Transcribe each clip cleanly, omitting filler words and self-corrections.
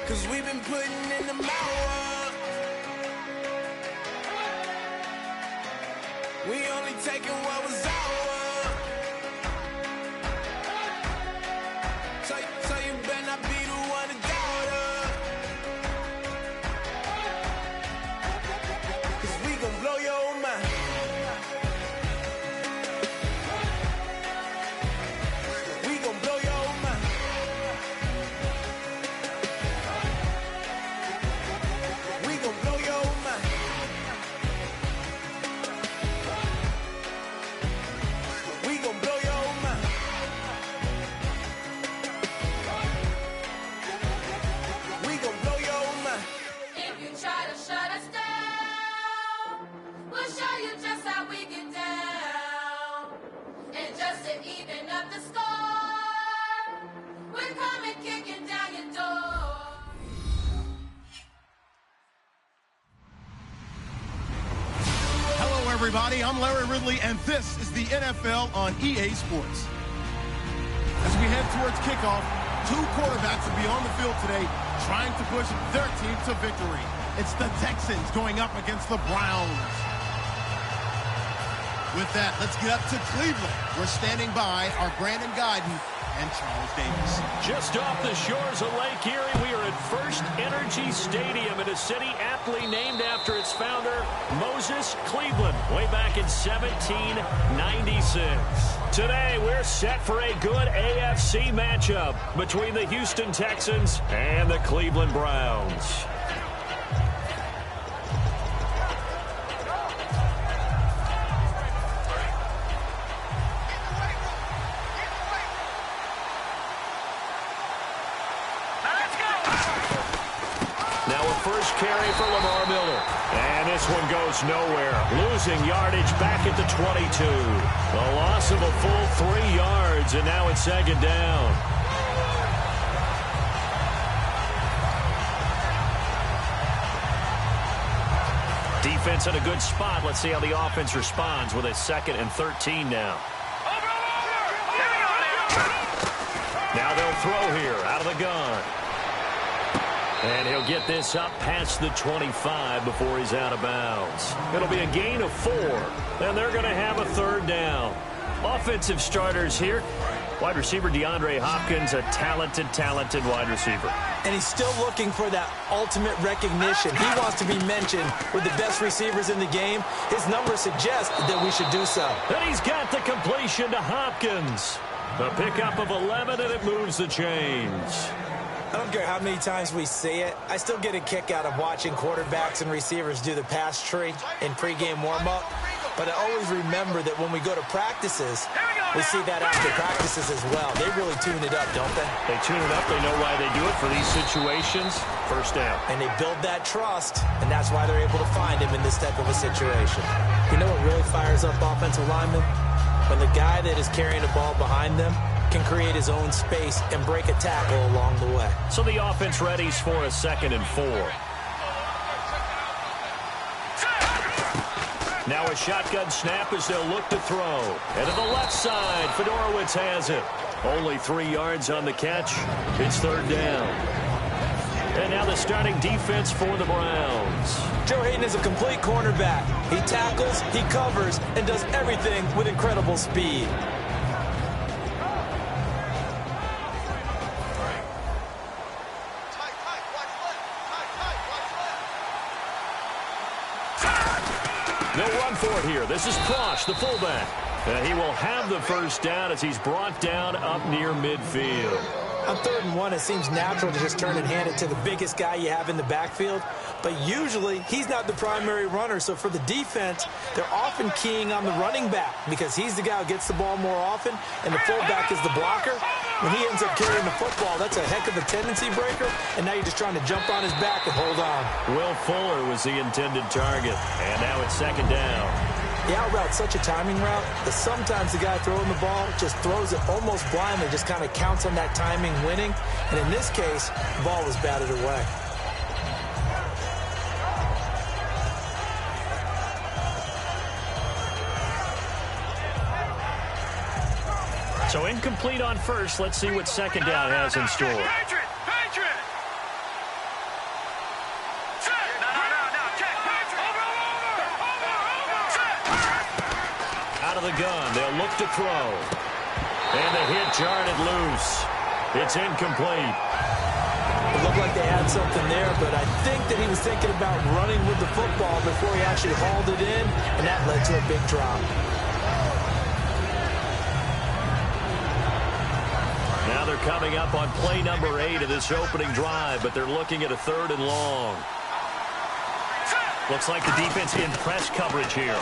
'cause we've been putting in the hours. We only taking what was ours. So you better not be the one to doubt us. 'Cause we gon' blow your mind. We gon' blow your mind. We gon' blow your mind. We gon' blow your mind. We gon' blow your mind. If you try to shut us down, we'll show you just how we get down. And just to even up the score, we're coming kicking down your door. Hello, everybody. I'm Larry Ridley, and this is the NFL on EA Sports. As we head towards kickoff, two quarterbacks will be on the field today trying to push their team to victory. It's the Texans going up against the Browns. With that, let's get up to Cleveland. We're standing by our Brandon Guyton and Charles Davis. Just off the shores of Lake Erie, we are at First Energy Stadium in a city aptly named after its founder, Moses Cleveland, way back in 1796. Today, we're set for a good AFC matchup between the Houston Texans and the Cleveland Browns. First carry for Lamar Miller. And this one goes nowhere. Losing yardage back at the 22. A loss of a full 3 yards, and now it's second down. Defense in a good spot. Let's see how the offense responds with a 2nd and 13 now. Now they'll throw here out of the gun. And he'll get this up past the 25 before he's out of bounds. It'll be a gain of 4, and they're going to have a 3rd down. Offensive starters here. Wide receiver DeAndre Hopkins, a talented wide receiver. And he's still looking for that ultimate recognition. He wants to be mentioned with the best receivers in the game. His numbers suggest that we should do so. And he's got the completion to Hopkins. A pickup of 11, and it moves the chains. I don't care how many times we see it. I still get a kick out of watching quarterbacks and receivers do the pass tree in pregame warm-up. But I always remember that when we go to practices, we see that after practices as well. They really tune it up, don't they? They tune it up. They know why they do it for these situations. First down. And they build that trust, and that's why they're able to find him in this type of a situation. You know what really fires up offensive linemen? When the guy that is carrying the ball behind them can create his own space and break a tackle along the way. So the offense readies for a 2nd and 4. Now a shotgun snap as they'll look to throw. And to the left side, Fedorowicz has it. Only 3 yards on the catch. It's 3rd down. And now the starting defense for the Browns. Joe Hayden is a complete cornerback. He tackles, he covers, and does everything with incredible speed. They'll run for it here. This is Prosh, the fullback. He will have the first down as he's brought down up near midfield. On 3rd and 1, it seems natural to just turn and hand it to the biggest guy you have in the backfield. But usually, he's not the primary runner. So for the defense, they're often keying on the running back because he's the guy who gets the ball more often, and the fullback is the blocker. When he ends up carrying the football, that's a heck of a tendency breaker, and now you're just trying to jump on his back and hold on. Will Fuller was the intended target, and now it's 2nd down. The out route's such a timing route that sometimes the guy throwing the ball just throws it almost blindly, just kind of counts on that timing winning. And in this case, the ball was batted away. So incomplete on first. Let's see what 2nd down has in store. the gun. They'll look to throw. And the hit jarred it loose. It's incomplete. It looked like they had something there, but I think that he was thinking about running with the football before he actually hauled it in, and that led to a big drop. Now they're coming up on play number 8 of this opening drive, but they're looking at a 3rd and long. Looks like the defense in press coverage here.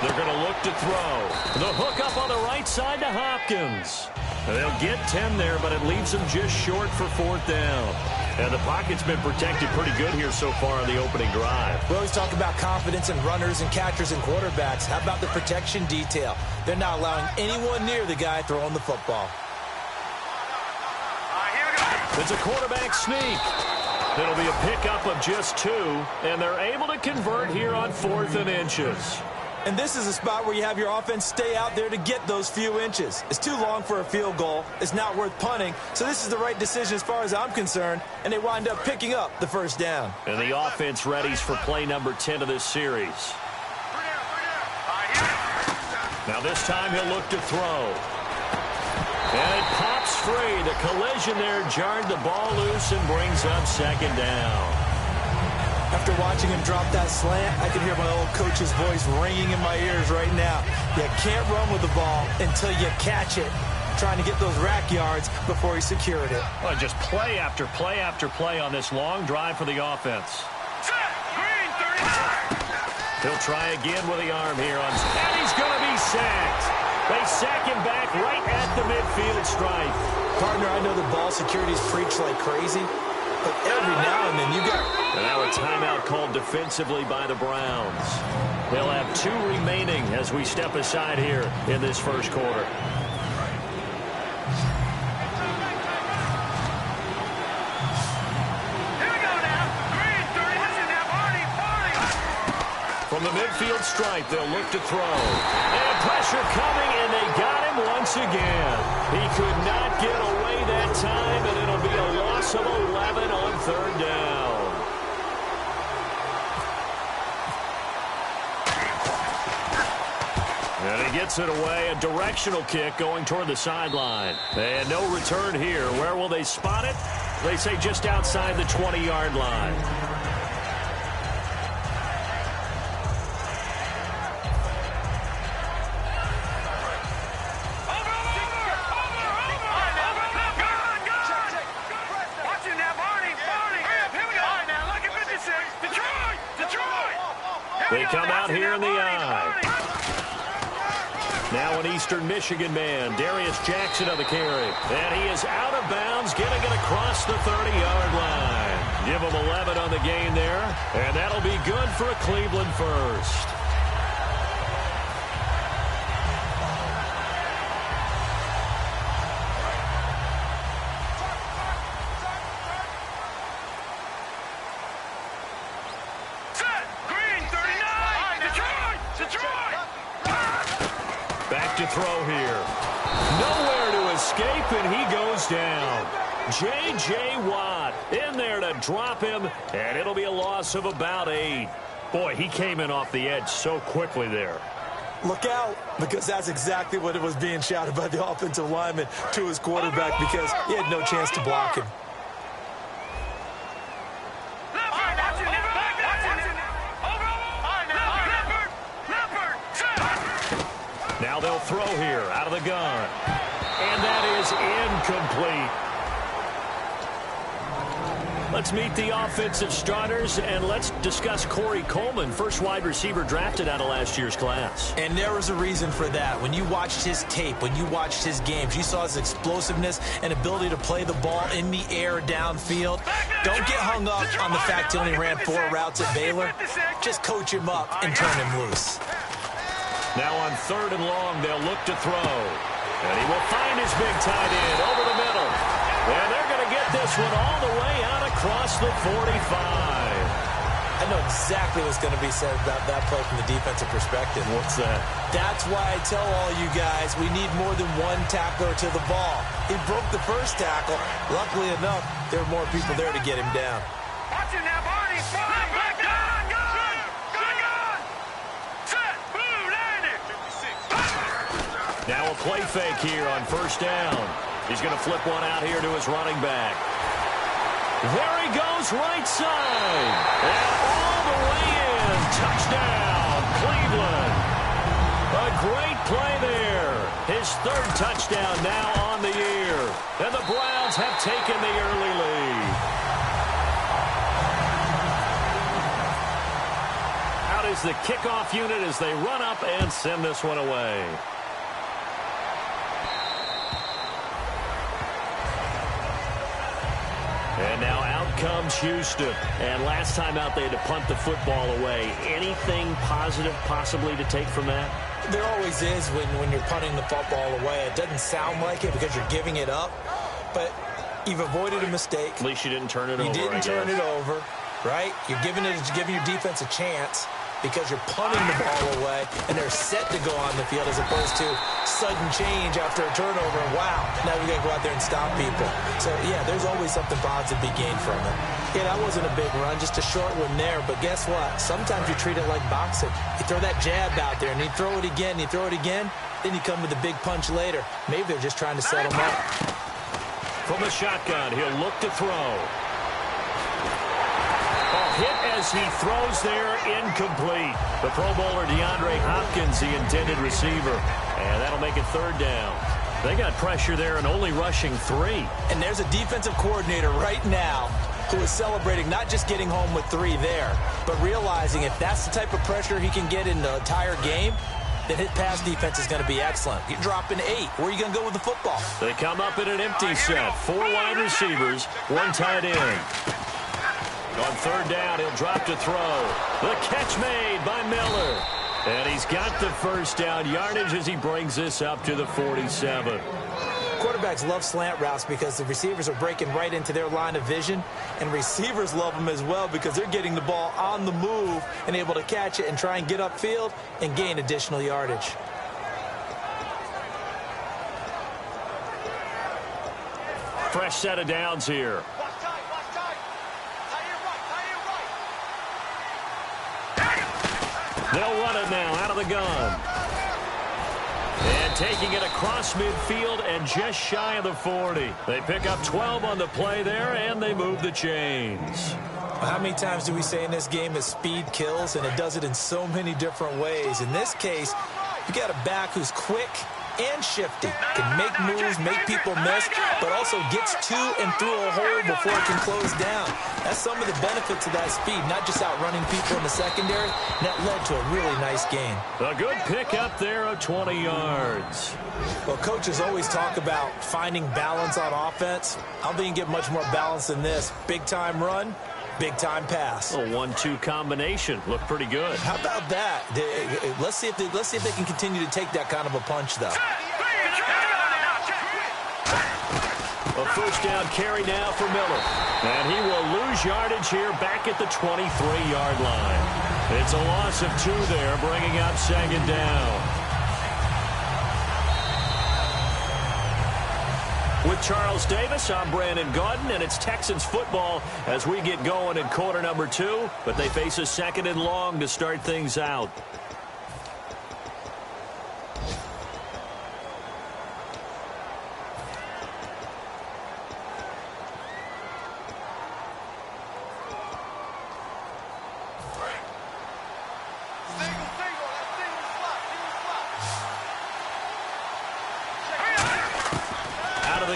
They're going to look to throw. The hook up on the right side to Hopkins. They'll get 10 there, but it leaves them just short for 4th down. And the pocket's been protected pretty good here so far in the opening drive. We always talk about confidence in runners and catchers and quarterbacks. How about the protection detail? They're not allowing anyone near the guy throwing the football. It's a quarterback sneak. It'll be a pickup of just 2, and they're able to convert here on 4th and inches. And this is a spot where you have your offense stay out there to get those few inches. It's too long for a field goal. It's not worth punting. So this is the right decision as far as I'm concerned, and they wind up picking up the 1st down. And the offense readies for play number 10 of this series. Now this time he'll look to throw. And it pops free. The collision there jarred the ball loose and brings up 2nd down. After watching him drop that slant, I can hear my old coach's voice ringing in my ears right now. You can't run with the ball until you catch it. Trying to get those rack yards before he secured it. Well, just play after play after play on this long drive for the offense. He'll try again with the arm here. And he's going to be sacked. They sack him back right at the midfield stripe. Partner, I know the ball security's preached like crazy, but every now and then you got... And now a timeout called defensively by the Browns. They'll have 2 remaining as we step aside here in this first quarter. From the midfield stripe, they'll look to throw. And pressure coming, and they got him once again. He could not get away that time, and it'll be a loss of 11 on 3rd down. And he gets it away, a directional kick going toward the sideline. And no return here. Where will they spot it? They say just outside the 20-yard line. They come out here in the eye. Now an Eastern Michigan man, Darius Jackson on the carry. And he is out of bounds, getting it across the 30-yard line. Give him 11 on the gain there, and that'll be good for a Cleveland first. To throw here. Nowhere to escape, and he goes down. J.J. Watt in there to drop him, and it'll be a loss of about 8. Boy, he came in off the edge so quickly there. Look out, because that's exactly what it was being shouted by the offensive lineman to his quarterback, because he had no chance to block him. Now they'll throw here out of the gun. And that is incomplete. Let's meet the offensive starters, and let's discuss Corey Coleman, first wide receiver drafted out of last year's class. And there was a reason for that. When you watched his tape, when you watched his games, you saw his explosiveness and ability to play the ball in the air downfield. Don't get hung up on the fact he only ran 4 routes at Baylor. Just coach him up and turn him loose. Now on 3rd and long, they'll look to throw. And he will find his big tight end over the middle. And they're going to get this one all the way out across the 45. I know exactly what's going to be said about that play from the defensive perspective. What's that? That's why I tell all you guys we need more than one tackler to the ball. He broke the first tackle. Luckily enough, there were more people there to get him down. Watch it now, Barney. Gun. Set. Boom. Landed. Now a play fake here on first down. He's going to flip one out here to his running back. There he goes, right side. And all the way in. Touchdown, Cleveland. A great play there. His third touchdown now on the year. And the Browns have taken the early lead. Out is the kickoff unit as they run up and send this one away. And now out comes Houston. And last time out, they had to punt the football away. Anything positive possibly to take from that? There always is when you're punting the football away. It doesn't sound like it because you're giving it up, but you've avoided a mistake. At least you didn't turn it over. You didn't turn it over, right? You're giving your defense a chance because you're punting the ball away, and they're set to go on the field as opposed to sudden change after a turnover. Wow, now we got to go out there and stop people. So, yeah, there's always something positive to be gained from it. Yeah, that wasn't a big run, just a short one there. But guess what? Sometimes you treat it like boxing. You throw that jab out there, and you throw it again, you throw it again, then you come with a big punch later. Maybe they're just trying to set him up. From the shotgun, he'll look to throw. Hit as he throws there, incomplete. The Pro Bowler DeAndre Hopkins, the intended receiver. And that'll make it third down. They got pressure there and only rushing 3. And there's a defensive coordinator right now who is celebrating not just getting home with 3 there, but realizing if that's the type of pressure he can get in the entire game, then his pass defense is going to be excellent. You're dropping 8. Where are you going to go with the football? They come up in an empty set. 4 wide receivers, 1 tight end. On third down, he'll drop to throw. The catch made by Miller. And he's got the first down yardage as he brings this up to the 47. Quarterbacks love slant routes because the receivers are breaking right into their line of vision, and receivers love them as well because they're getting the ball on the move and able to catch it and try and get upfield and gain additional yardage. Fresh set of downs here. They'll run it now out of the gun. And taking it across midfield and just shy of the 40. They pick up 12 on the play there, and they move the chains. How many times do we say in this game that speed kills, and it does it in so many different ways? In this case, you got a back who's quick and shifty, can make moves, make people miss, but also gets to and through a hole before it can close down. That's some of the benefits of that speed, not just outrunning people in the secondary. And that led to a really nice gain. A good pickup there of 20 yards. Well, coaches always talk about finding balance on offense. I don't think you can get much more balance than this. Big-time run, big-time pass. A 1-2 combination. Looked pretty good. How about that? Let's see if they can continue to take that kind of a punch, though. A first down carry now for Miller. And he will lose yardage here back at the 23-yard line. It's a loss of 2 there, bringing up second down. With Charles Davis, I'm Brandon Gaudin, and it's Texans football as we get going in quarter number 2, but they face a second and long to start things out.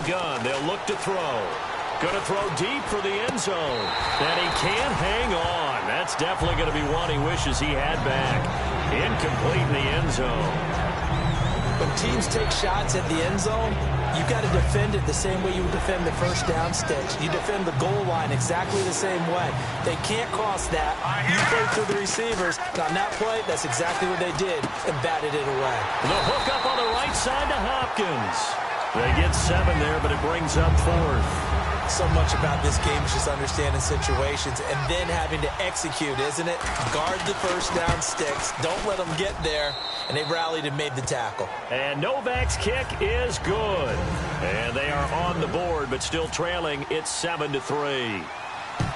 Gun. They'll look to throw. Going to throw deep for the end zone. And he can't hang on. That's definitely going to be one he wishes he had back. Incomplete in the end zone. When teams take shots at the end zone, you've got to defend it the same way you would defend the first down sticks. You defend the goal line exactly the same way. They can't cross that. You play through the receivers. And on that play, that's exactly what they did and batted it away. The hook up on the right side to Hopkins. They get 7 there, but it brings up 4th. So much about this game is just understanding situations and then having to execute, isn't it? Guard the first down sticks. Don't let them get there. And they rallied and made the tackle. And Novak's kick is good. And they are on the board, but still trailing. It's 7-3.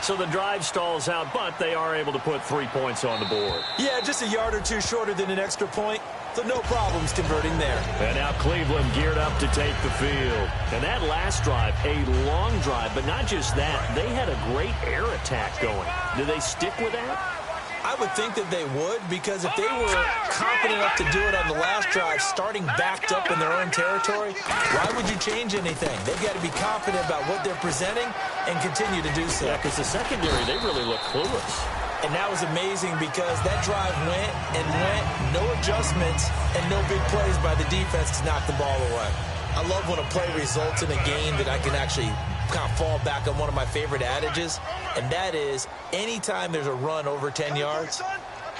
So the drive stalls out, but they are able to put 3 points on the board. Yeah, just a yard or two shorter than an extra point, so no problems converting there. And now Cleveland geared up to take the field. And that last drive, a long drive, but not just that. They had a great air attack going. Do they stick with that? I would think that they would, because if they were confident enough to do it on the last drive, starting backed up in their own territory, why would you change anything? They've got to be confident about what they're presenting and continue to do so. Yeah, because the secondary, they really look clueless. And that was amazing because that drive went and went, no adjustments, and no big plays by the defense to knock the ball away. I love when a play results in a game that I can actually kind of fall back on one of my favorite adages, and that is anytime there's a run over 10 yards,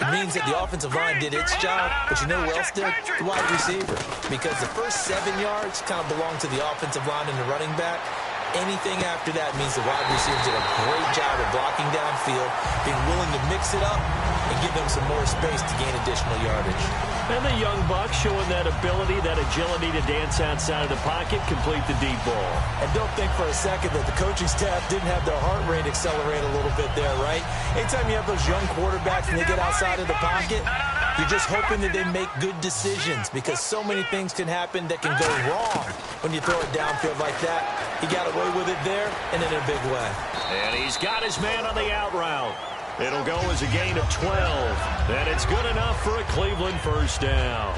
it means that the offensive line did its job, but you know who else did? The wide receiver. Because the first 7 yards kind of belong to the offensive line and the running back. Anything after that means the wide receivers did a great job of blocking downfield, being willing to mix it up, and give them some more space to gain additional yardage. And the young buck showing that ability, that agility to dance outside of the pocket, complete the deep ball. And don't think for a second that the coaching staff didn't have their heart rate accelerate a little bit there, right? Anytime you have those young quarterbacks and they get outside of the pocket, you're just hoping that they make good decisions, because so many things can happen that can go wrong when you throw it downfield like that. He got away with it there and in a big way. And he's got his man on the out route. It'll go as a gain of 12. And it's good enough for a Cleveland first down.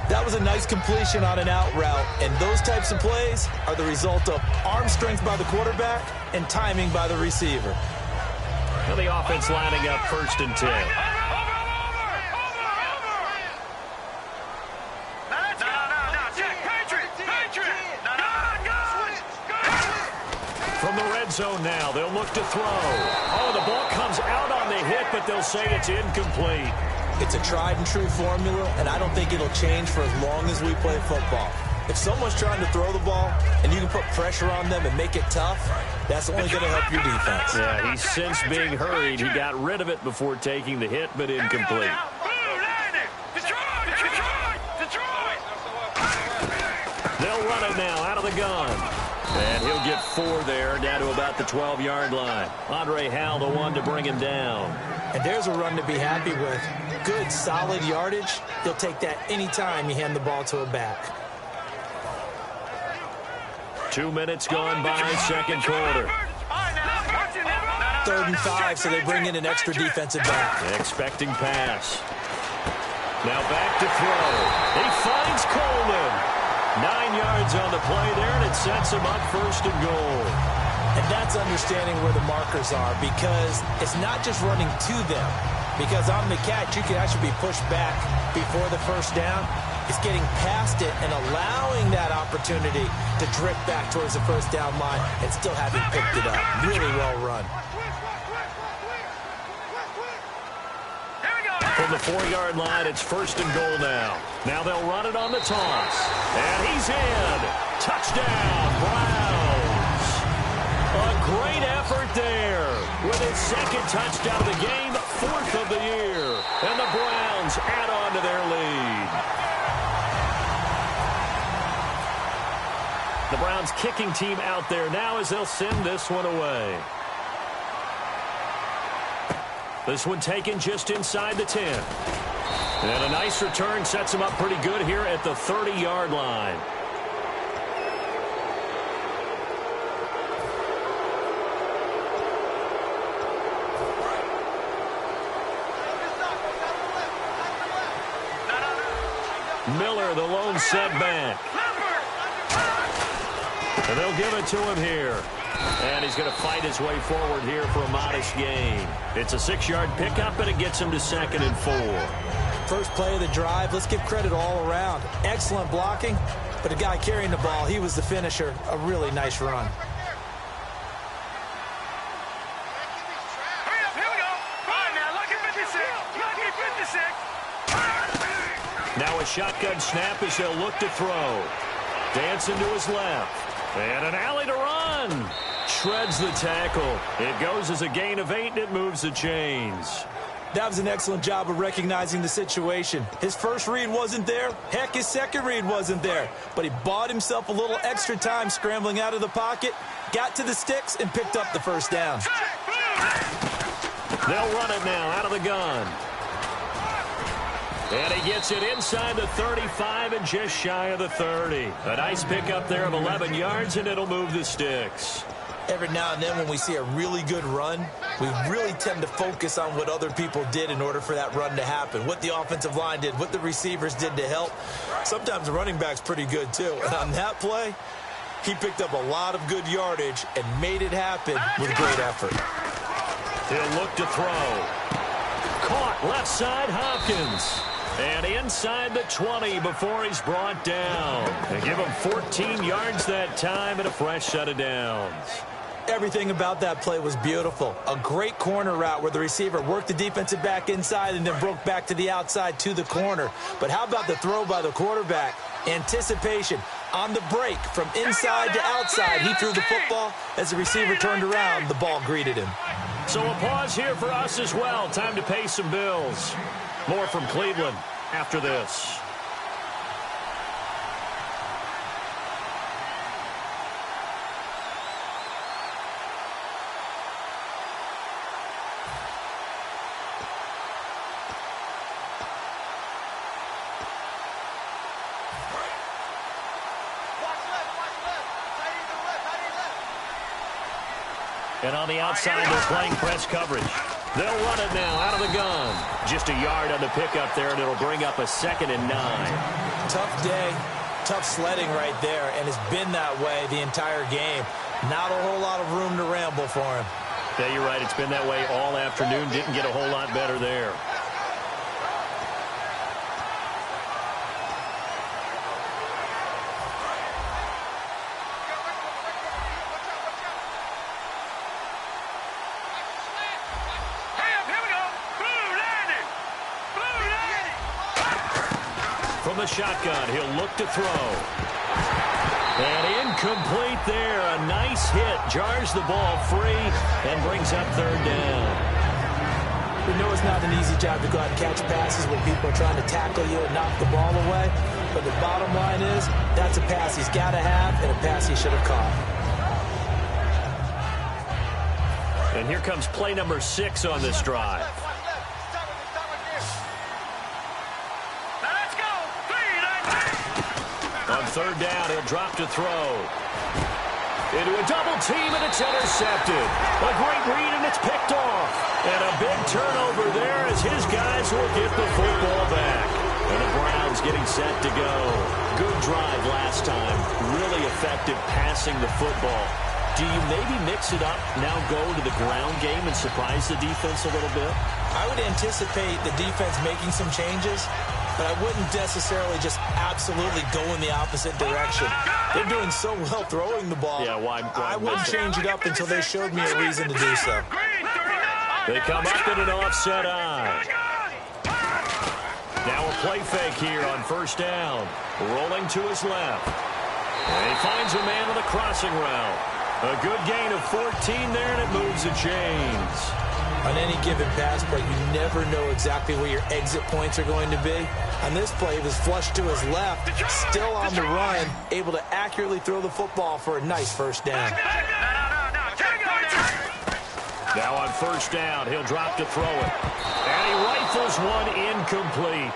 That was a nice completion on an out route, and those types of plays are the result of arm strength by the quarterback and timing by the receiver. Now the offense lining up 1st and 10. From the red zone now, they'll look to throw. Oh, the ball comes out on the hit, but they'll say it's incomplete. It's a tried-and-true formula, and I don't think it'll change for as long as we play football. If someone's trying to throw the ball and you can put pressure on them and make it tough, that's only going to help your defense. Yeah, he's since being hurried. He got rid of it before taking the hit, but incomplete. They'll run it now out of the gun. And he'll get 4 there, down to about the 12-yard line. Andre Howell, the one to bring him down. And there's a run to be happy with. Good, solid yardage. He'll take that anytime you hand the ball to a back. 2 minutes gone by, second quarter. 3rd and 5, so they bring in an extra defensive back. Expecting pass. Now back to throw. He finds Coleman. 9 yards on the play there, and it sets him up 1st and goal. And that's understanding where the markers are, because it's not just running to them. Because on the catch, you can actually be pushed back before the first down. It's getting past it and allowing that opportunity to drift back towards the first down line and still having picked it up. Really well run. From the 4-yard line, it's 1st and goal now. Now they'll run it on the toss. And he's in. Touchdown, Browns. A great effort there. With his 2nd touchdown of the game, 4th of the year. And the Browns add on to their lead. The Browns kicking team out there now as they'll send this one away. This one taken just inside the 10. And a nice return sets him up pretty good here at the 30-yard line. Miller, the lone setback. And they'll give it to him here. And he's going to fight his way forward here for a modest gain. It's a 6-yard pickup, and it gets him to 2nd and 4. First play of the drive, let's give credit all around. Excellent blocking, but the guy carrying the ball, he was the finisher. A really nice run. Now a shotgun snap as they'll look to throw. Dancing to his left. And an alley to run. Shreds the tackle. It goes as a gain of 8, and it moves the chains. That was an excellent job of recognizing the situation. His first read wasn't there. Heck, his second read wasn't there. But he bought himself a little extra time scrambling out of the pocket, got to the sticks, and picked up the first down. They'll run it now out of the gun. And he gets it inside the 35 and just shy of the 30. A nice pickup there of 11 yards, and it'll move the sticks. Every now and then when we see a really good run, we really tend to focus on what other people did in order for that run to happen. What the offensive line did, what the receivers did to help. Sometimes the running back's pretty good too. And on that play, he picked up a lot of good yardage and made it happen with great effort. He'll look to throw. Caught left side, Hopkins. And inside the 20 before he's brought down. They give him 14 yards that time and a fresh set of downs. Everything about that play was beautiful. A great corner route where the receiver worked the defensive back inside and then broke back to the outside to the corner. But how about the throw by the quarterback? Anticipation on the break from inside to outside. He threw the football. As the receiver turned around, the ball greeted him. So a pause here for us as well. Time to pay some bills. More from Cleveland after this. And on the outside, they're playing press coverage. They'll run it now out of the gun. Just a yard on the pickup there, and it'll bring up a 2nd and 9. Tough day, tough sledding right there, and it's been that way the entire game. Not a whole lot of room to ramble for him. Yeah, you're right. It's been that way all afternoon. Didn't get a whole lot better there. The shotgun, he'll look to throw. And incomplete there. A nice hit. Jars the ball free and brings up 3rd down. We know it's not an easy job to go out and catch passes when people are trying to tackle you and knock the ball away. But the bottom line is, that's a pass he's got to have and a pass he should have caught. And here comes play number 6 on this drive. On 3rd down, he'll drop to throw. Into a double team, and it's intercepted. A great read, and it's picked off. And a big turnover there as his guys will get the football back. And the Browns getting set to go. Good drive last time. Really effective passing the football. Do you maybe mix it up, now go to the ground game and surprise the defense a little bit? I would anticipate the defense making some changes, but I wouldn't necessarily just absolutely go in the opposite direction. They're doing so well throwing the ball. Yeah, why I wouldn't change it up until they showed me a reason to do so. They come up in an offset eye. Now a play fake here on 1st down. Rolling to his left. And he finds a man on the crossing route. A good gain of 14 there, and it moves the chains. On any given pass play, you never know exactly where your exit points are going to be. On this play, he was flushed to his left, still on the run, able to accurately throw the football for a nice 1st down. Now on 1st down, he'll drop to throw it. And he rifles one incomplete.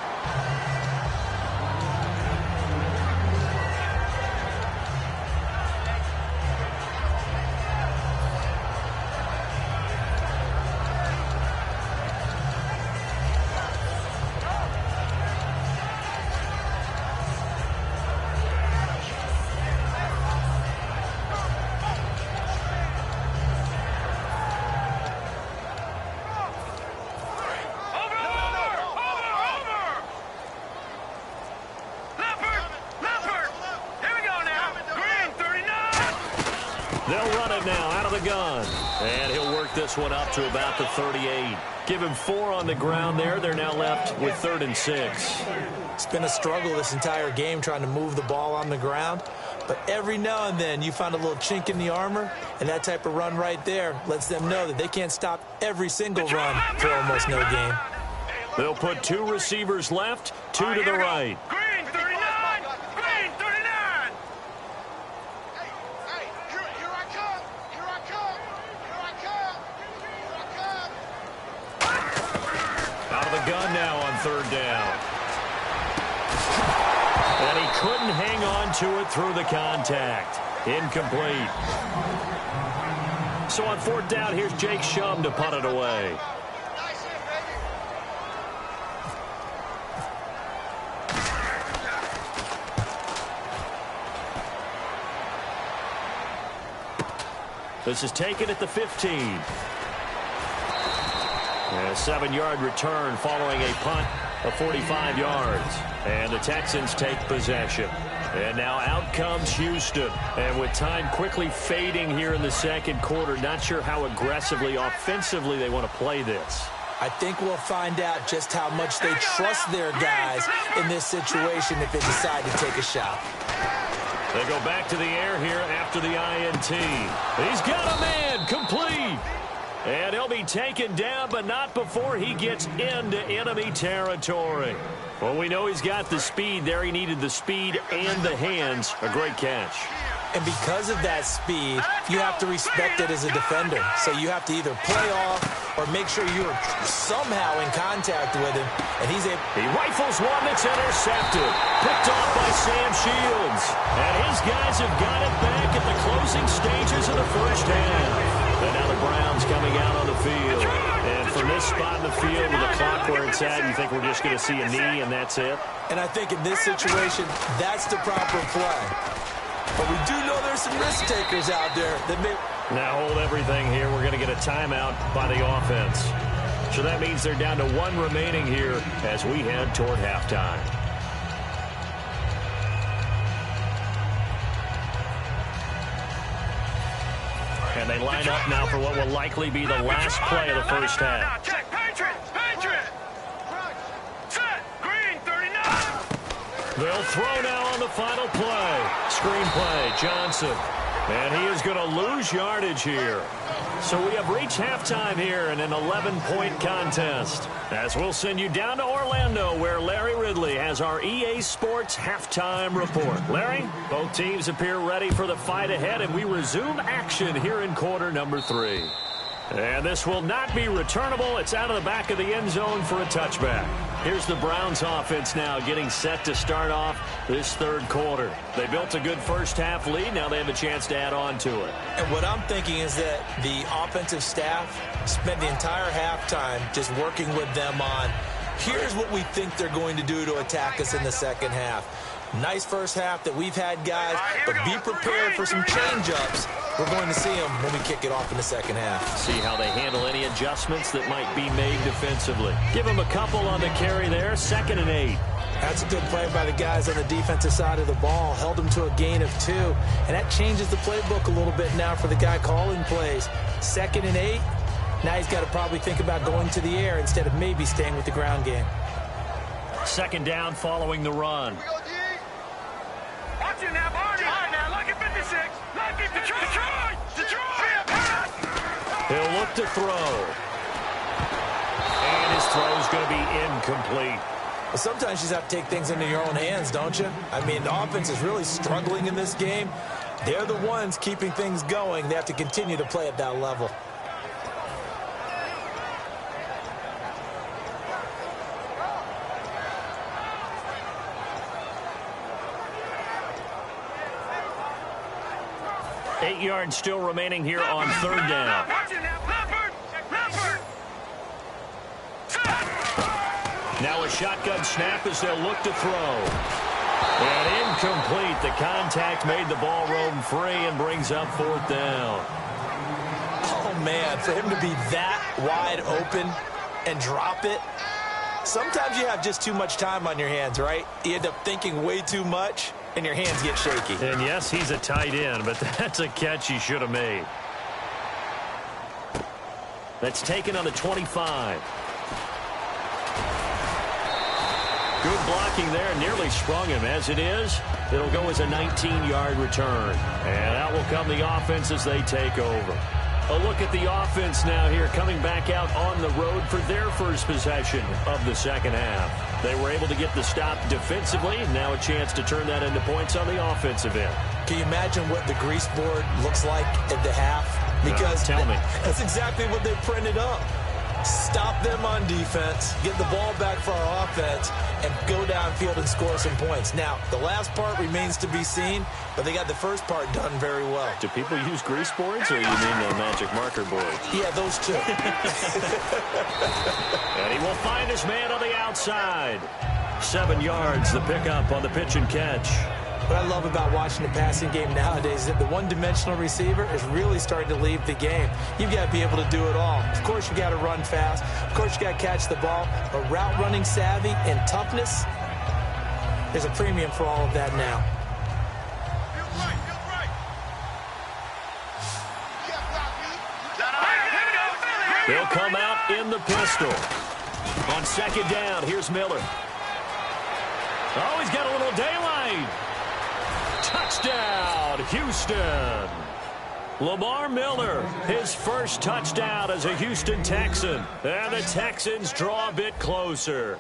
They'll run it now out of the gun. And he'll work this one up to about the 38. Give him 4 on the ground there. They're now left with 3rd and 6. It's been a struggle this entire game trying to move the ball on the ground. But every now and then you find a little chink in the armor, and that type of run right there lets them know that they can't stop every single run for almost no gain. They'll put 2 receivers left, 2 to the right. Green 39! Green 39! Hey, here I come! Here I come! Here I come! Here I gun now on third down. And he couldn't hang on to it through the contact. Incomplete. So on fourth down, here's Jake Shum to punt it away. This is taken at the 15. And a 7-yard return following a punt of 45 yards. And the Texans take possession. And now out comes Houston. And with time quickly fading here in the second quarter, not sure how aggressively, offensively they want to play this. I think we'll find out just how much they trust their guys in this situation if they decide to take a shot. They go back to the air here after the INT. He's got a man, complete. And he'll be taken down, but not before he gets into enemy territory. Well, we know he's got the speed there. He needed the speed and the hands. A great catch. And because of that speed, you have to respect it as a defender. So you have to either play off or make sure you're somehow in contact with him. And he rifles one that's intercepted. Picked off by Sam Shields. And his guys have got it back at the closing stages of the first half. And now the Browns coming out on the field. And from this spot in the field with the clock where it's at, you think we're just going to see a knee and that's it? And I think in this situation, that's the proper play. But we do know there's some risk takers out there that may... Now hold everything here. We're going to get a timeout by the offense. So that means they're down to one remaining here as we head toward halftime. And they line up now for what will likely be the last play of the first half. Check, Patriot! Patriot! Set! Green, 39! They'll throw now on the final play. Screen play, Johnson. And he is going to lose yardage here. So we have reached halftime here in an 11-point contest. As we'll send you down to Orlando, where Larry Ridley has our EA Sports halftime report. Larry, both teams appear ready for the fight ahead, and we resume action here in quarter number 3. And this will not be returnable. It's out of the back of the end zone for a touchback. Here's the Browns offense now getting set to start off this third quarter. They built a good first half lead. Now they have a chance to add on to it. And what I'm thinking is that the offensive staff spent the entire halftime just working with them on, here's what we think they're going to do to attack us in the second half. Nice first half that we've had, guys, but be prepared for some change-ups. We're going to see them when we kick it off in the second half. See how they handle any adjustments that might be made defensively. Give them a couple on the carry there, 2nd and 8. That's a good play by the guys on the defensive side of the ball. Held them to a gain of 2, and that changes the playbook a little bit now for the guy calling plays. 2nd and 8, now he's got to probably think about going to the air instead of maybe staying with the ground game. 2nd down following the run. Watch it now, Barney! All right, now, lucky 56! Lucky Detroit! Detroit! He'll look to throw. And his throw's going to be incomplete. Well, sometimes you just have to take things into your own hands, don't you? I mean, the offense is really struggling in this game. They're the ones keeping things going. They have to continue to play at that level. Eight yards still remaining here on third down. Now a shotgun snap as they'll look to throw. And incomplete. The contact made the ball roam free and brings up 4th down. Oh, man, for him to be that wide open and drop it. Sometimes you have just too much time on your hands, right? You end up thinking way too much, and your hands get shaky. And yes, he's a tight end, but that's a catch he should have made. That's taken on the 25. Good blocking there, nearly sprung him. As it is, it'll go as a 19-yard return. And out will come the offense as they take over. A look at the offense now here, coming back out on the road for their first possession of the second half. They were able to get the stop defensively. Now a chance to turn that into points on the offensive end. Can you imagine what the grease board looks like at the half? Because tell me. That's exactly what they printed up. stop them on defense, get the ball back for our offense, and go downfield and score some points. Now, the last part remains to be seen, but they got the first part done very well. Do people use grease boards, or you mean the magic marker board? Yeah, those two. And he will find his man on the outside. 7 yards, the pickup on the pitch and catch. What I love about watching the passing game nowadays is that the one-dimensional receiver is really starting to leave the game. You've got to be able to do it all. Of course, you got to run fast. Of course, you got to catch the ball. But route running savvy and toughness, there's a premium for all of that now. They'll come out in the pistol. On second down, here's Miller. Oh, he's got a little daylight. Touchdown, Houston. Lamar Miller, his first touchdown as a Houston Texan. And the Texans draw a bit closer.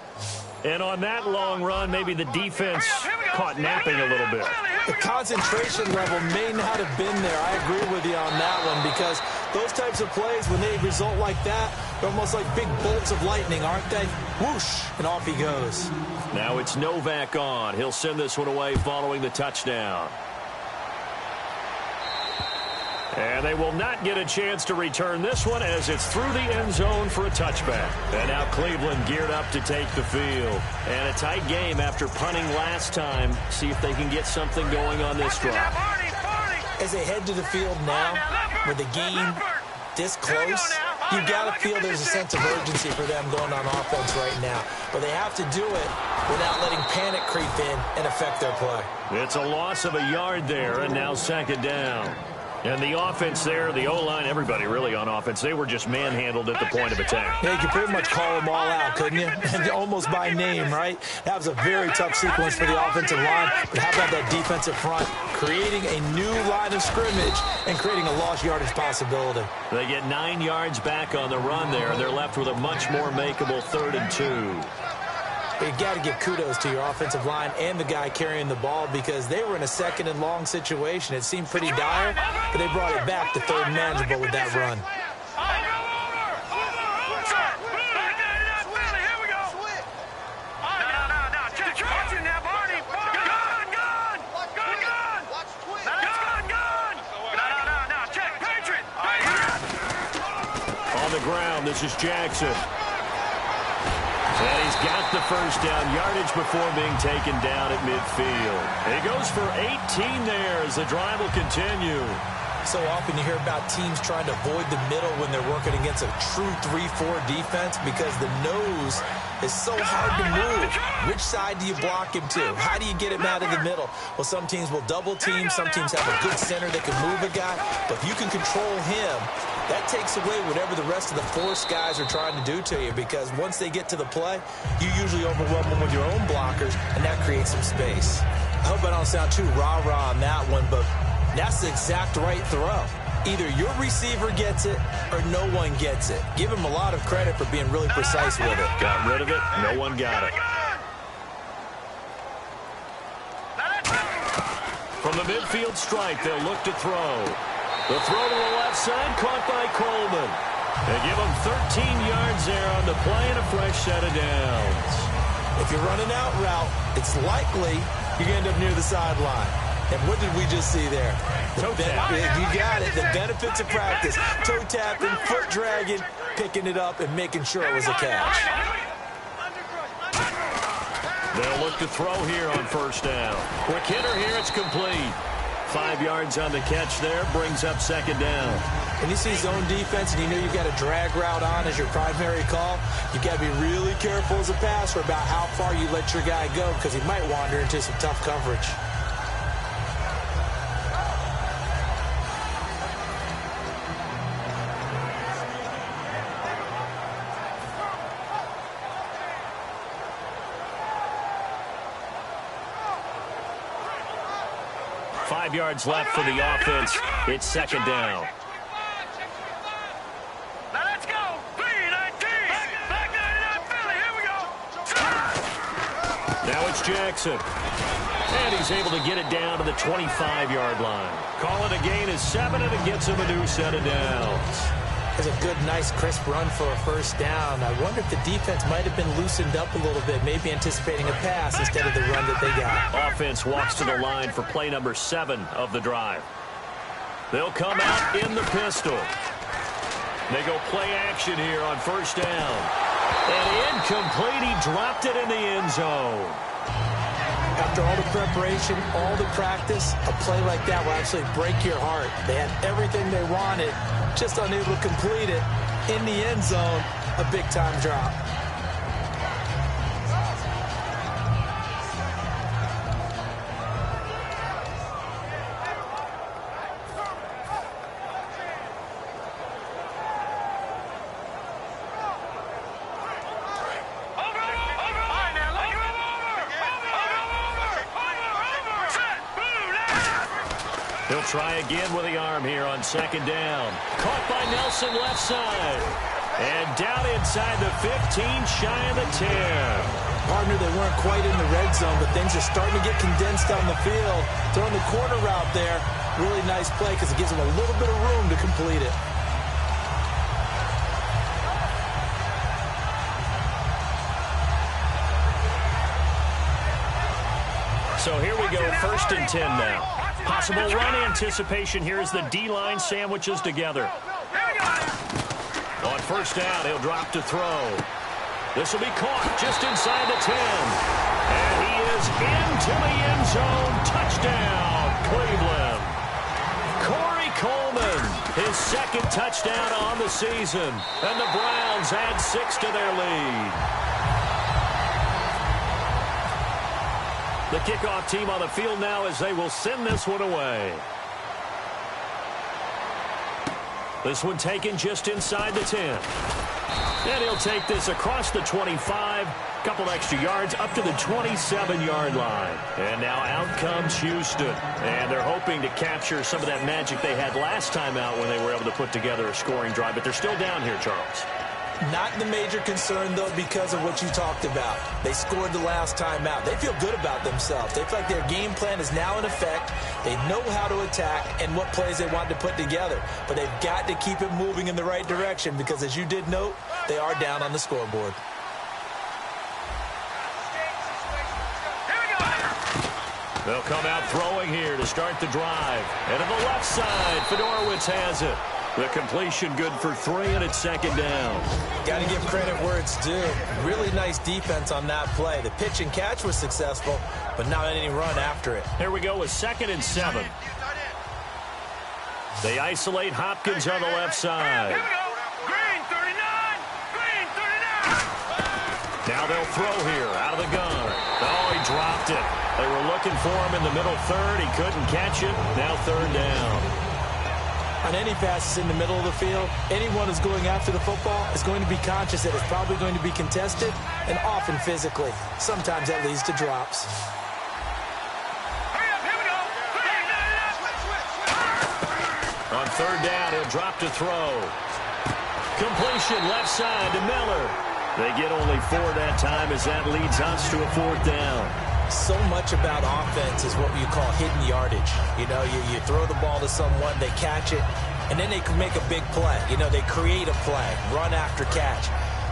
And on that long run, maybe the defense caught napping a little bit. The concentration level may not have been there. I agree with you on that one, because those types of plays, when they result like that, they're almost like big bolts of lightning, aren't they? Whoosh, and off he goes. Now it's Novak on. He'll send this one away following the touchdown. And they will not get a chance to return this one as it's through the end zone for a touchback. And now Cleveland geared up to take the field. And a tight game after punting last time. See if they can get something going on this drive. As they head to the field now, with the game this close, you've got to feel there's a sense of urgency for them going on offense right now. But they have to do it without letting panic creep in and affect their play. It's a loss of a yard there, and now second down. And the offense there, the O-line, everybody really on offense, they were just manhandled at the point of attack. Yeah, you could pretty much call them all out, couldn't you? Almost by name, right? That was a very tough sequence for the offensive line. But how about that defensive front creating a new line of scrimmage and creating a lost yardage possibility? They get 9 yards back on the run there, and they're left with a much more makeable 3rd and 2. You got to give kudos to your offensive line and the guy carrying the ball, because they were in a 2nd and long situation. It seemed pretty dire, but they brought it back to 3rd and manageable with that run. On the ground, this is Jackson. And he's got the first down yardage before being taken down at midfield. And he goes for 18 there as the drive will continue. So often you hear about teams trying to avoid the middle when they're working against a true 3-4 defense, because the nose is so hard to move. Which side do you block him to? How do you get him out of the middle? Well, some teams will double team. Some teams have a good center that can move a guy. But if you can control him, that takes away whatever the rest of the force guys are trying to do to you, because once they get to the play, you usually overwhelm them with your own blockers, and that creates some space. I hope I don't sound too rah-rah on that one, but that's the exact right throw. Either your receiver gets it or no one gets it. Give him a lot of credit for being really precise with it. Got rid of it. No one got it. From the midfield stripe, they'll look to throw. The throw to the left side, caught by Coleman. They give him 13 yards there on the play and a fresh set of downs. If you're running out route, it's likely you're going to end up near the sideline. And what did we just see there? You got it. The benefits of practice. Toe tapping, foot dragging, picking it up, and making sure it was a catch. They'll look to throw here on first down. Quick hitter here, it's complete. 5 yards on the catch there, brings up second down. When you see zone defense and you know you've got a drag route on as your primary call, you've got to be really careful as a passer about how far you let your guy go, because he might wander into some tough coverage. Five yards left for the offense. It's second down. Now let's go. B-19. Back 99 Philly. Here we go. Now it's Jackson. And he's able to get it down to the 25-yard line. Call it a gain of 7, and it gets him a new set of downs. It was a good, nice, crisp run for a first down. I wonder if the defense might have been loosened up a little bit, maybe anticipating a pass instead of the run that they got. Offense walks to the line for play number 7 of the drive. They'll come out in the pistol. They go play action here on first down. And incomplete. He dropped it in the end zone. After all the preparation, all the practice, a play like that will actually break your heart. They had everything they wanted, just unable to complete it. In the end zone, a big-time drop. He'll try again with the arm here on second down. Caught by Nelson left side. And down inside the 15, shy of the 10. Partner, they weren't quite in the red zone, but things are starting to get condensed on the field. Throwing the corner route there. Really nice play because it gives them a little bit of room to complete it. So here we go, 1st and 10 now. Possible run anticipation here as the D-line sandwiches together. On first down, he'll drop to throw. This will be caught just inside the 10. And he is into the end zone. Touchdown, Cleveland. Corey Coleman, his 2nd touchdown on the season. And the Browns add 6 to their lead. The kickoff team on the field now as they will send this one away. This one taken just inside the 10. And he'll take this across the 25. Couple extra yards up to the 27-yard line. And now out comes Houston. And they're hoping to capture some of that magic they had last time out when they were able to put together a scoring drive. But they're still down here, Charles. Not the major concern, though, because of what you talked about. They scored the last time out. They feel good about themselves. They feel like their game plan is now in effect. They know how to attack and what plays they want to put together. But they've got to keep it moving in the right direction because, as you did note, they are down on the scoreboard. They'll come out throwing here to start the drive. And to the left side, Fedorowicz has it. The completion good for 3, and it's 2nd down. Got to give credit where it's due. Really nice defense on that play. The pitch and catch was successful, but not any run after it. Here we go with 2nd and 7. They isolate Hopkins on the left side. Here we go. Green 39. Green 39. Now they'll throw here out of the gun. Oh, he dropped it. They were looking for him in the middle third. He couldn't catch it. Now 3rd down. On any passes in the middle of the field, anyone who's going after the football is going to be conscious that it's probably going to be contested and often physically. Sometimes that leads to drops. Hurry up, here we go. On 3rd down, he'll drop to throw. Completion left side to Miller. They get only 4 that time as that leads us to a 4th down. So much about offense is what you call hidden yardage. You know, you throw the ball to someone, they catch it, and then they can make a big play. You know, they create a play, run after catch.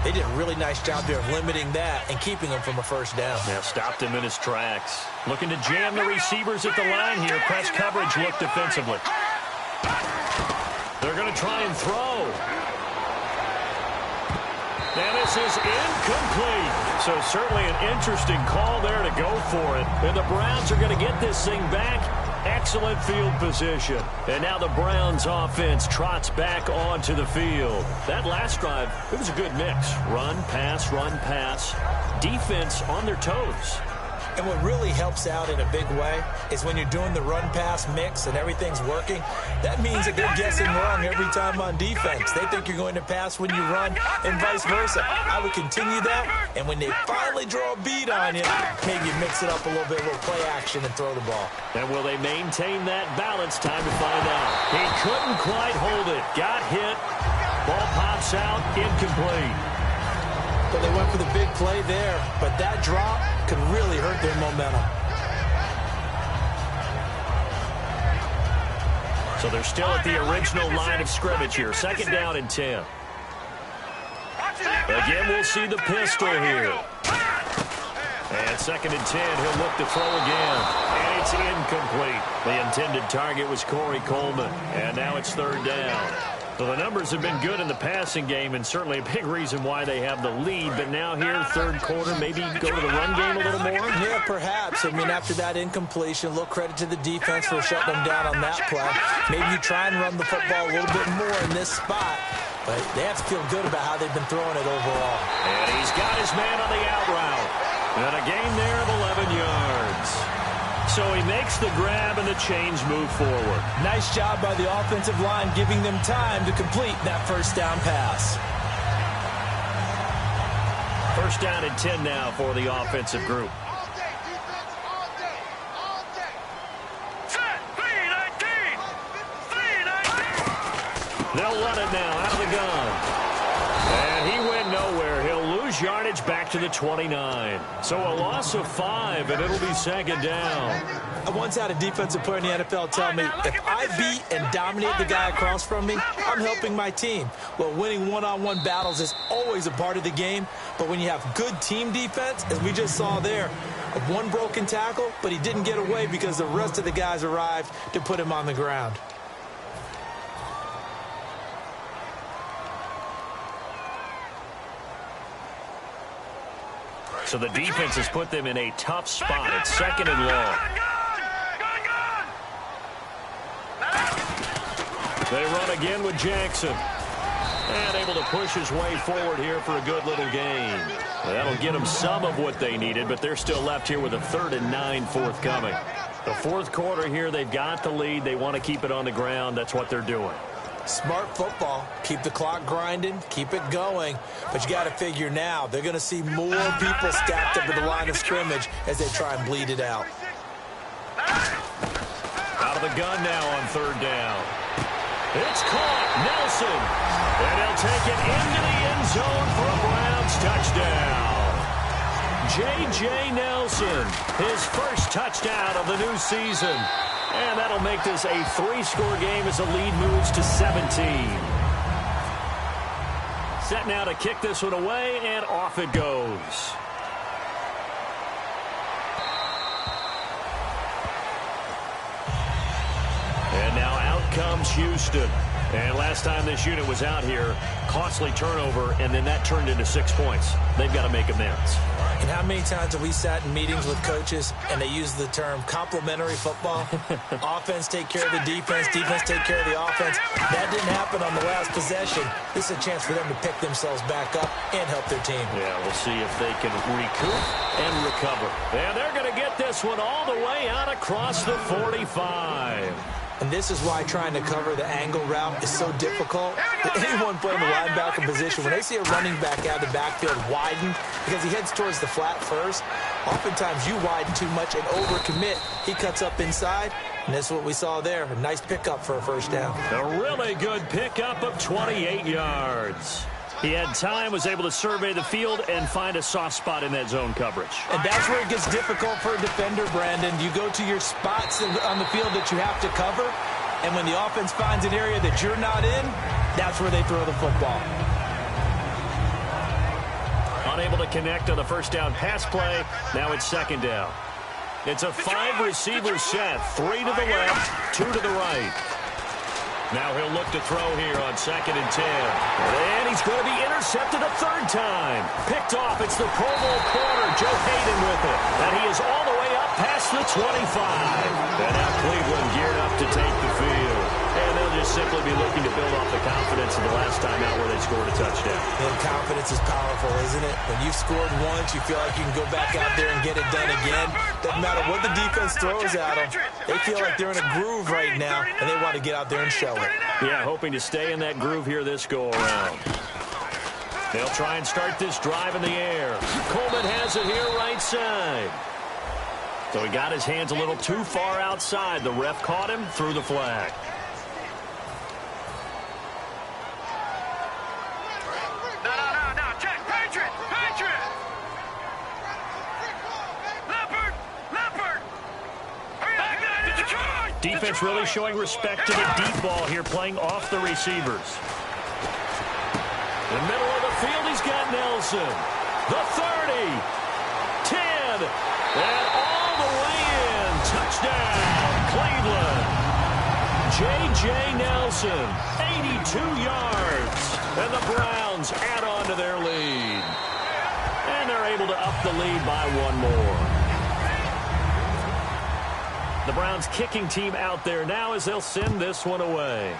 They did a really nice job there of limiting that and keeping him from a first down. Yeah, stopped him in his tracks. Looking to jam the receivers at the line here. Press coverage look defensively. They're going to try and throw. And this is incomplete. So certainly an interesting call there to go for it. And the Browns are going to get this thing back. Excellent field position. And now the Browns offense trots back onto the field. That last drive, it was a good mix. Run, pass, defense on their toes. And what really helps out in a big way is when you're doing the run-pass mix and everything's working, that means that they're guessing wrong every time on defense. They think you're going to pass when you run and vice versa. I would continue that, and when they finally draw a beat on you, maybe mix it up a little bit, a little play action and throw the ball. And will they maintain that balance? Time to find out. He couldn't quite hold it. Got hit. Ball pops out. Incomplete. But they went for the big play there, but that drop could really hurt their momentum. So they're still at the original line of scrimmage here. Second down and 10. Again, we'll see the pistol here. And second and 10, he'll look to throw again. And it's incomplete. The intended target was Corey Coleman. And now it's third down. So the numbers have been good in the passing game, and certainly a big reason why they have the lead. But now here, third quarter, maybe go to the run game a little more? Yeah, perhaps. I mean, after that incompletion, a little credit to the defense for shutting them down on that play. Maybe you try and run the football a little bit more in this spot. But they have to feel good about how they've been throwing it overall. And he's got his man on the out route. And a gain there of 11 yards. So he makes the grab and the chains move forward. Nice job by the offensive line giving them time to complete that first down pass. First down and 10 now for the offensive group. They'll run it now out of the gun. And he went nowhere. He'll lose yardage back to the 29. So a loss of 5, and it'll be second down. I once had a defensive player in the NFL tell me, if I beat and dominate the guy across from me, I'm helping my team. Well, winning one-on-one battles is always a part of the game, but when you have good team defense, as we just saw there, one broken tackle, but he didn't get away because the rest of the guys arrived to put him on the ground. So the defense has put them in a tough spot. It's second and long. They run again with Jackson. And able to push his way forward here for a good little gain. That'll get them some of what they needed, but they're still left here with a 3rd and 9 forthcoming. The fourth quarter here, they've got the lead. They want to keep it on the ground. That's what they're doing. Smart football. Keep the clock grinding. Keep it going. But you got to figure now, they're going to see more people stacked up at the line of scrimmage as they try and bleed it out. Out of the gun now on third down. It's caught. Nelson. And he'll take it into the end zone for a Browns touchdown. J.J. Nelson, his first touchdown of the new season. And that'll make this a 3-score game as the lead moves to 17. Set now to kick this one away, and off it goes. And now out comes Houston. And last time this unit was out here, costly turnover, and then that turned into 6 points. They've got to make amends. And how many times have we sat in meetings with coaches and they use the term complementary football? Offense take care of the defense, defense take care of the offense. That didn't happen on the last possession. This is a chance for them to pick themselves back up and help their team. Yeah, we'll see if they can recoup and recover. And they're going to get this one all the way out across the 45. And this is why trying to cover the angle route is so difficult. Anyone playing the linebacker position, when they see a running back out of the backfield widen because he heads towards the flat first, oftentimes you widen too much and overcommit. He cuts up inside, and this is what we saw there. A nice pickup for a first down. A really good pickup of 28 yards. He had time, was able to survey the field and find a soft spot in that zone coverage. And that's where it gets difficult for a defender, Brandon. You go to your spots on the field that you have to cover, and when the offense finds an area that you're not in, that's where they throw the football. Unable to connect on the first down pass play. Now it's second down. It's a 5-receiver set. 3 to the left, 2 to the right. Now he'll look to throw here on second and 10. And he's going to be intercepted a third time. Picked off. It's the Pro Bowl corner, Joe Hayden with it. And he is all the way up past the 25. And now Cleveland geared up to take the field. And they'll just simply be looking to build off the confidence of the last time out where they scored a touchdown. And confidence is powerful, isn't it? When you've scored once, you feel like you can go back out there and get it done again. Doesn't matter what the defense throws at them. They feel like they're in a groove right now, and they want to get out there and show it. Yeah, hoping to stay in that groove here this go-around. They'll try and start this drive in the air. Coleman has it here right side. So he got his hands a little too far outside. The ref caught him, threw the flag. No, check, Patriot! Leopard! Hurry up, Detroit! Defense really showing respect to the deep ball here, playing off the receivers. In the middle of the field, he's got Nelson. The 30, 10, and all the way in. Touchdown, Cleveland. J.J. Nelson, 82 yards. And the Browns add on to their lead. And they're able to up the lead by one more. The Browns kicking team out there now as they'll send this one away.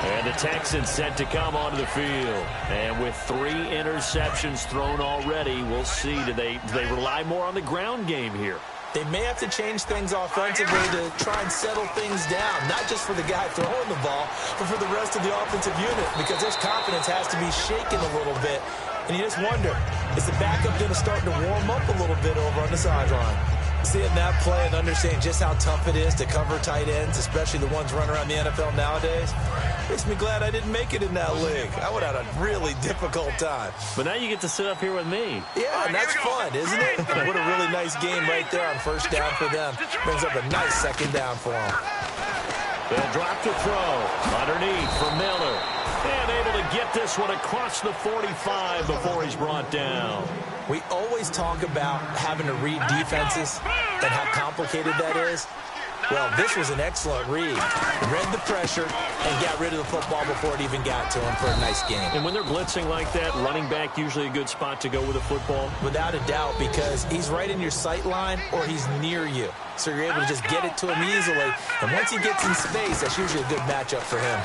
And the Texans set to come onto the field. And with 3 interceptions thrown already, we'll see. Do they rely more on the ground game here? They may have to change things offensively to try and settle things down, not just for the guy throwing the ball, but for the rest of the offensive unit, because his confidence has to be shaken a little bit. And you just wonder, is the backup going to start to warm up a little bit over on the sideline? Seeing that play and understanding just how tough it is to cover tight ends, especially the ones running around the NFL nowadays, makes me glad I didn't make it in that league. I would have had a really difficult time. But now you get to sit up here with me. Yeah, and that's fun, isn't it? What a really nice game right there on first down for them. Brings up a nice second down for them. They'll drop to throw. Underneath for Miller. And able to get this one across the 45 before he's brought down. We always talk about having to read defenses and how complicated that is. Well, this was an excellent read. Read the pressure and got rid of the football before it even got to him for a nice game. And when they're blitzing like that, running back usually a good spot to go with a football? Without a doubt, because he's right in your sight line or he's near you. So you're able to just get it to him easily. And once he gets in space, that's usually a good matchup for him.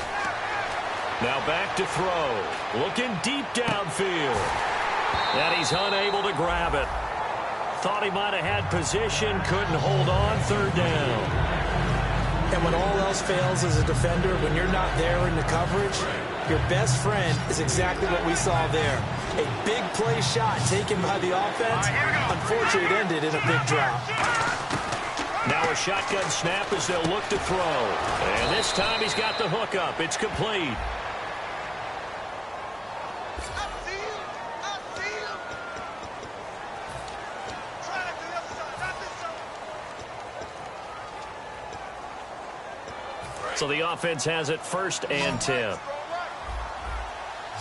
Now back to throw. Looking deep downfield. And he's unable to grab it. Thought he might have had position, couldn't hold on, third down. And when all else fails as a defender, when you're not there in the coverage, your best friend is exactly what we saw there. A big play shot taken by the offense. Unfortunately, it ended in a big drop. Now a shotgun snap as they'll look to throw. And this time he's got the hook up. It's complete. So the offense has it 1st and 10.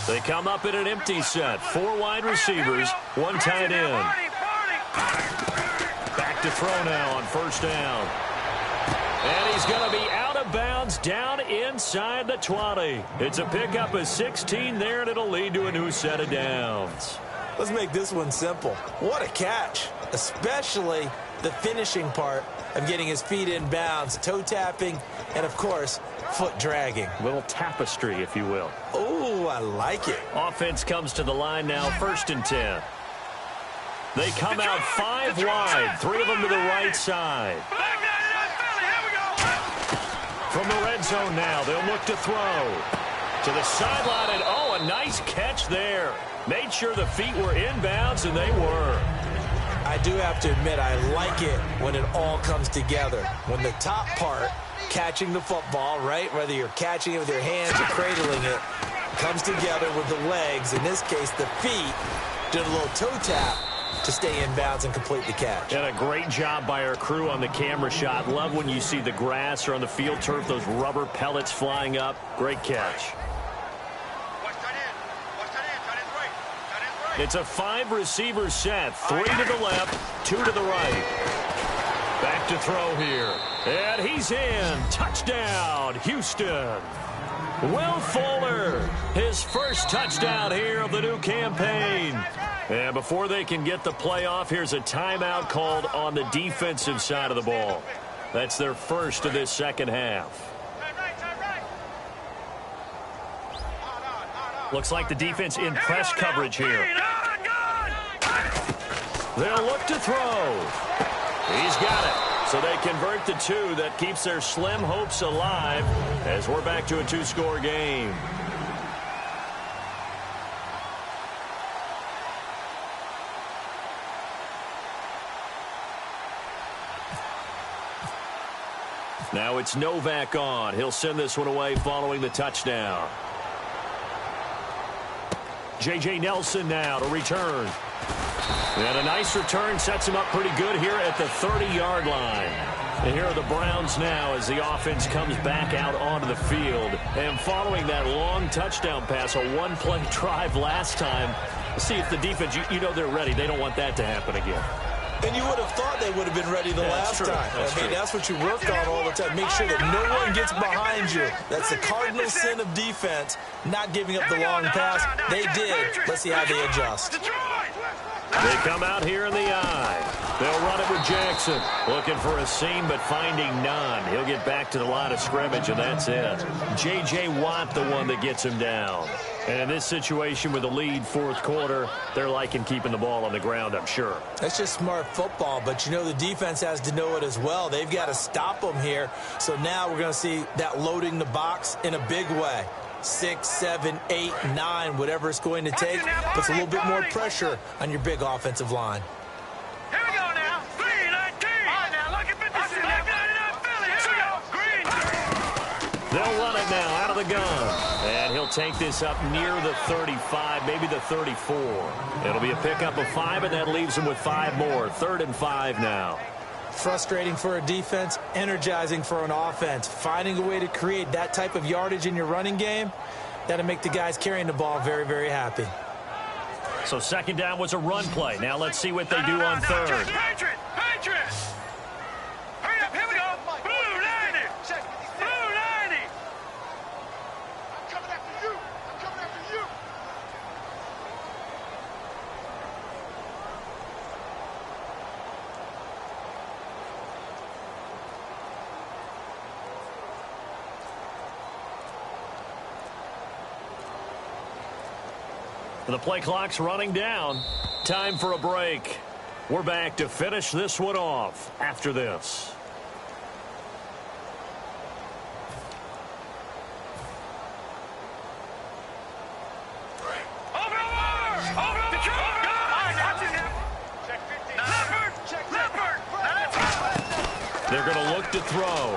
They come up in an empty set. 4 wide receivers, 1 tight end. Back to throw now on 1st down. And he's going to be out of bounds down inside the 20. It's a pickup of 16 there, and it'll lead to a new set of downs. Let's make this one simple. What a catch, especially the finishing part of getting his feet in bounds, toe tapping, and of course, foot dragging. A little tapestry, if you will. Oh, I like it. Offense comes to the line now, 1st and 10. They come out 5 wide, 3 of them to the right side. From the red zone now, they'll look to throw. To the sideline, and oh, a nice catch there. Made sure the feet were inbounds, and they were. I do have to admit, I like it when it all comes together. When the top part, catching the football, right, whether you're catching it with your hands or cradling it, comes together with the legs, in this case the feet, did a little toe tap to stay in bounds and complete the catch. And a great job by our crew on the camera shot. Love when you see the grass or on the field turf, those rubber pellets flying up. Great catch. It's a 5-receiver set. 3 to the left, 2 to the right. Back to throw here. And he's in. Touchdown, Houston. Will Fuller, his first touchdown here of the new campaign. And before they can get the play off, here's a timeout called on the defensive side of the ball. That's their first of this second half. Looks like the defense in press coverage here. They'll look to throw. He's got it. So they convert the 2. That keeps their slim hopes alive as we're back to a 2-score game. Now it's Novak on. He'll send this one away following the touchdown. J.J. Nelson now to return. And a nice return sets him up pretty good here at the 30-yard line. And here are the Browns now as the offense comes back out onto the field. And following that long touchdown pass, a one-play drive last time, see if the defense, you know they're ready. They don't want that to happen again. And you would have thought they would have been ready the last time. That's what you work on all the time. Make sure that no one gets behind you. That's the cardinal sin of defense, not giving up the long pass. They did. Let's see how they adjust. They come out here in the eye. They'll run it with Jackson. Looking for a seam, but finding none. He'll get back to the line of scrimmage, and that's it. J.J. Watt, the one that gets him down. And in this situation with the lead fourth quarter, they're liking keeping the ball on the ground, I'm sure. That's just smart football, but you know the defense has to know it as well. They've got to stop them here. So now we're going to see that loading the box in a big way. 6, 7, 8, 9, whatever it's going to take, puts a little bit more pressure on your big offensive line. Here we go now. 3-19. All right, now, look at 56. 99 Philly. Here we go. Green. They'll run it now out of the gun. And he'll take this up near the 35, maybe the 34. It'll be a pickup of 5, and that leaves him with 5 more. 3rd and 5 now. Frustrating for a defense, energizing for an offense. Finding a way to create that type of yardage in your running game, that'll make the guys carrying the ball very, very happy. So second down was a run play. Now let's see what they do on third. Patriots. Hurry up, here we go. Blue 90. Blue 90. I'm coming after you. I'm coming after you. The play clock's running down. Time for a break. We're back to finish this one off after this. They're going to look to throw.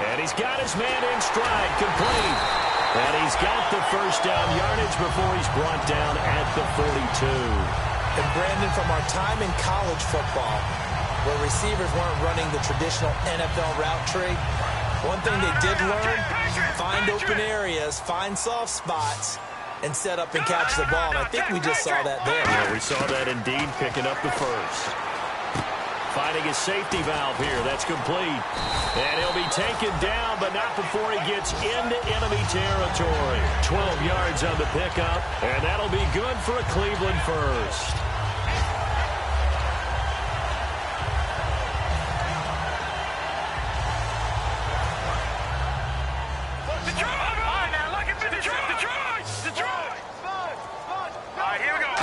And he's got his man in stride, complete. And he's got the first down yardage before he's brought down at the 42. And Brandon, from our time in college football, where receivers weren't running the traditional NFL route tree, one thing they did learn, find open areas, find soft spots, and set up and catch the ball. And I think we just saw that there. Yeah, we saw that indeed, picking up the first. Finding his safety valve here. That's complete. And he'll be taken down, but not before he gets into enemy territory. 12 yards on the pickup, and that'll be good for a Cleveland first. Detroit! All right, here we go.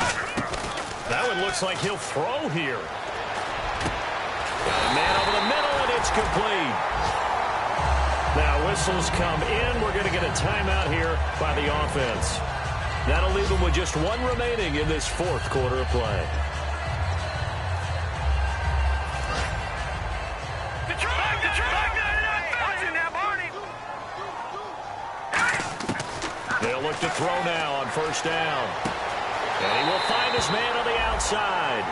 That one looks like he'll throw here. Got a man over the middle, and it's complete. Now, whistles come in. We're going to get a timeout here by the offense. That'll leave them with just one remaining in this fourth quarter of play. They'll look to throw now on first down. And he will find his man on the outside.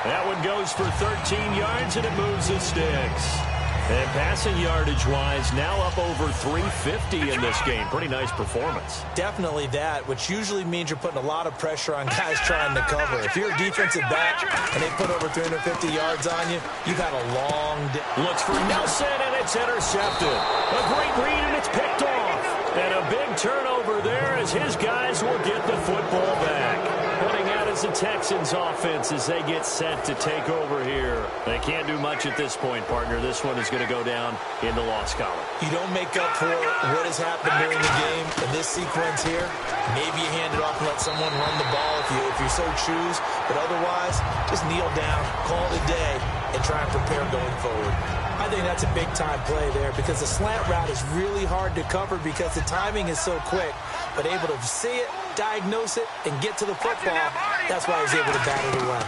That one goes for 13 yards, and it moves the sticks. And passing yardage-wise, now up over 350 in this game. Pretty nice performance. Definitely that, which usually means you're putting a lot of pressure on guys trying to cover. If you're a defensive back and they put over 350 yards on you, you've had a long day. Looks for Nelson, and it's intercepted. A great read, and it's picked off. And a big turnover there as his guys will get the football back. Putting out as the Texans offense as they get set to take over here. They can't do much at this point, partner. This one is going to go down in the loss column. You don't make up for what has happened during the game in this sequence here. Maybe you hand it off and let someone run the ball if you so choose. But otherwise, just kneel down, call it a day, and try and prepare going forward. I think that's a big-time play there because the slant route is really hard to cover because the timing is so quick. But able to see it, diagnose it, and get to the football, that's why he's able to bat it away.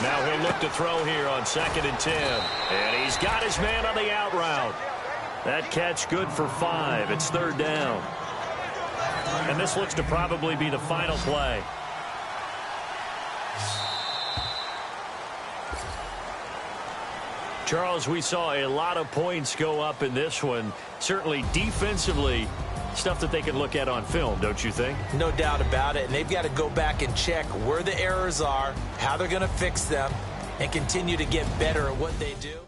Now he'll look to throw here on 2nd and 10. And he's got his man on the out route. That catch good for 5. It's 3rd down. And this looks to probably be the final play. Charles, we saw a lot of points go up in this one. Certainly defensively, stuff that they can look at on film, don't you think? No doubt about it. And they've got to go back and check where the errors are, how they're going to fix them, and continue to get better at what they do.